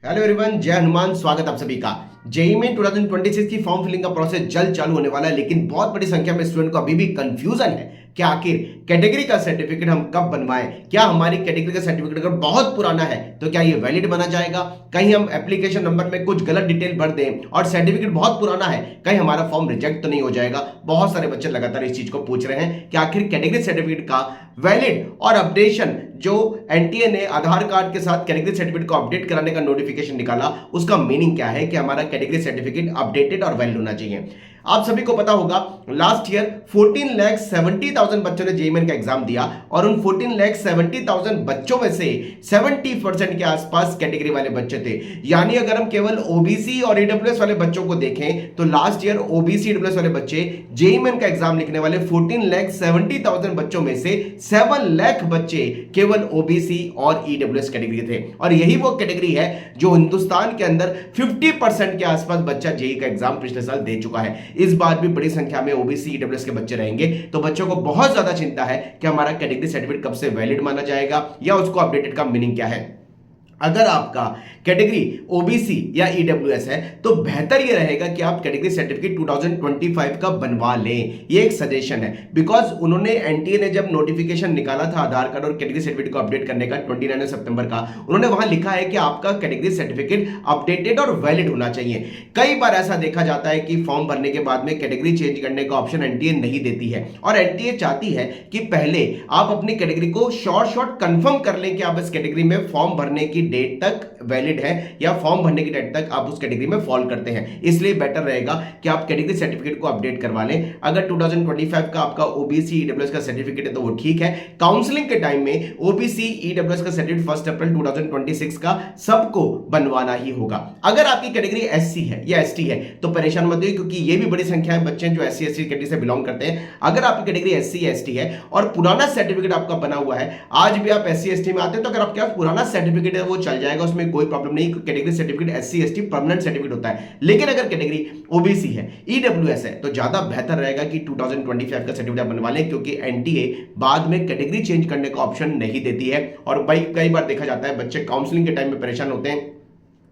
Hello everyone, जय हनुमान। स्वागत आप सभी का। जेईई में 2026 की फॉर्म फिलिंग का प्रोसेस जल्द चालू होने वाला है, लेकिन बहुत बड़ी संख्या में स्टूडेंट को अभी भी कंफ्यूजन है कि आखिर कैटेगरी का सर्टिफिकेट हम कब बनवाएं। क्या हमारी कैटेगरी का सर्टिफिकेट अगर बहुत पुराना है तो क्या ये वैलिड माना जाएगा? कहीं हम एप्लीकेशन नंबर में कुछ गलत डिटेल भर दें और सर्टिफिकेट बहुत पुराना है, कहीं हमारा फॉर्म रिजेक्ट तो नहीं हो जाएगा? बहुत सारे बच्चे लगातार इस चीज को पूछ रहे हैं कि आखिर कैटेगरी सर्टिफिकेट का वैलिड और अपडेशन जो एनटीए ने आधार कार्ड के साथ कैटेगरी सर्टिफिकेट को अपडेट कराने का नोटिफिकेशन निकाला, उसका मीनिंग क्या है कि हमारा कैटेगरी सर्टिफिकेट अपडेटेड और वैलिड होना चाहिए। आप सभी को पता होगा लास्ट ईयर 14,70,000 बच्चों ने जेईई मेन का एग्जाम दिया और उन 14,70,000 बच्चों में से 70% के आसपास कैटेगरी वाले बच्चे थे। यानी अगर हम केवल ओबीसी और ईडब्ल्यूएस वाले बच्चों को देखें तो लास्ट ईयर ओबीसी ईडब्ल्यूएस वाले बच्चे जेईई मेन का एग्जाम लिखने वाले 14,70,000 बच्चों में से 7 लाख बच्चे केवल ओबीसी और ईडब्ल्यूएस कैटेगरी थे। और यही वो कैटेगरी है जो हिंदुस्तान के अंदर 50% के आसपास बच्चा जेईई का एग्जाम पिछले साल दे चुका है। इस बार भी बड़ी संख्या में ओबीसी ईडब्ल्यूएस के बच्चे रहेंगे, तो बच्चों को बहुत ज्यादा चिंता है कि हमारा कैटेगरी सर्टिफिकेट कब से वैलिड माना जाएगा या उसको अपडेटेड का मीनिंग क्या है। अगर आपका कैटेगरी ओबीसी या ईडब्ल्यूएस है तो बेहतर यह रहेगा कि आप कैटेगरी सर्टिफिकेट 2025 का बनवा लें। ये एक सजेशन है, बिकॉज उन्होंने एनटीए ने जब नोटिफिकेशन निकाला था आधार कार्ड और कैटेगरी सर्टिफिकेट को अपडेट करने का 29 सितंबर का, उन्होंने वहां लिखा है कि आपका कैटेगरी सर्टिफिकेट अपडेटेड और वैलिड होना चाहिए। कई बार ऐसा देखा जाता है कि फॉर्म भरने के बाद में कैटेगरी चेंज करने का ऑप्शन एनटीए नहीं देती है और एनटीए चाहती है कि पहले आप अपनी कैटेगरी को शॉर्ट कंफर्म कर लें कि आप इस कैटेगरी में फॉर्म भरने की डेट तक वैलिड है या फॉर्म भरने की डेट तक आप उस कैटेगरी में फॉल करते हैं। इसलिए बेटर रहेगा कि आप कैटेगरी सर्टिफिकेट को अपडेट करवा लें। अगर 2025 का आपका ओबीसी ईडब्ल्यूएस का सर्टिफिकेट है तो वो ठीक है। काउंसलिंग के टाइम में ओबीसी ईडब्ल्यूएस का सर्टिफिकेट 1 अप्रैल 2026 का सबको बनवाना ही होगा। अगर आपकी कैटेगरी एससी है या एसटी है तो परेशान मत होइए, क्योंकि ये भी बड़ी संख्या में बच्चे जो एससी एसटी कैटेगरी से बिलोंग करते हैं। अगर आपकी कैटेगरी एससी या एसटी है और पुराना सर्टिफिकेट आपका बना हुआ है, आज भी आप एससी एसटी में आते हैं, तो अगर आपके पास पुराना सर्टिफिकेट है वो चल जाएगा, उसमें कोई प्रॉब्लम नहीं। Category certificate SC ST permanent certificate होता है। लेकिन अगर कैटेगरी ओबीसी है, ईडब्ल्यूएस है, तो ज्यादा बेहतर रहेगा कि 2025 का सर्टिफिकेट बनवा लें, क्योंकि एनटीए बाद में कैटेगरी चेंज करने का ऑप्शन नहीं देती है। और भाई कई बार देखा जाता है बच्चे काउंसलिंग के टाइम में परेशान होते हैं,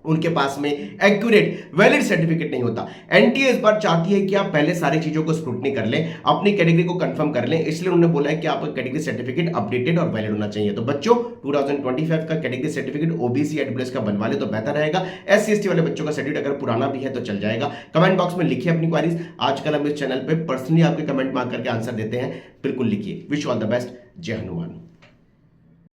उनके पास में एक्यूरेट वैलिड सर्टिफिकेट नहीं होता। एनटीए इस बार चाहती है कि आप पहले सारी चीजों को स्क्रूटनी कर लें, अपनी कैटेगरी को कंफर्म कर लें, इसलिए उन्होंने बोला है कि आपका कैटेगरी सर्टिफिकेट अपडेटेड और वैलिड होना चाहिए। तो बच्चों 2025 का कैटेगरी सर्टिफिकेट ओबीसी ईडब्ल्यूएस का बनवा ले तो बेहतर रहेगा। एससी एसटी वाले बच्चों का सर्टिफिकेट अगर पुराना भी है तो चल जाएगा। कमेंट बॉक्स में लिखिए अपनी क्वारीज। आजकल हम इस चैनल पर पर्सनली आपके कमेंट मांग करके आंसर देते हैं, बिल्कुल लिखिए। Wish all the best. जय हनुमान।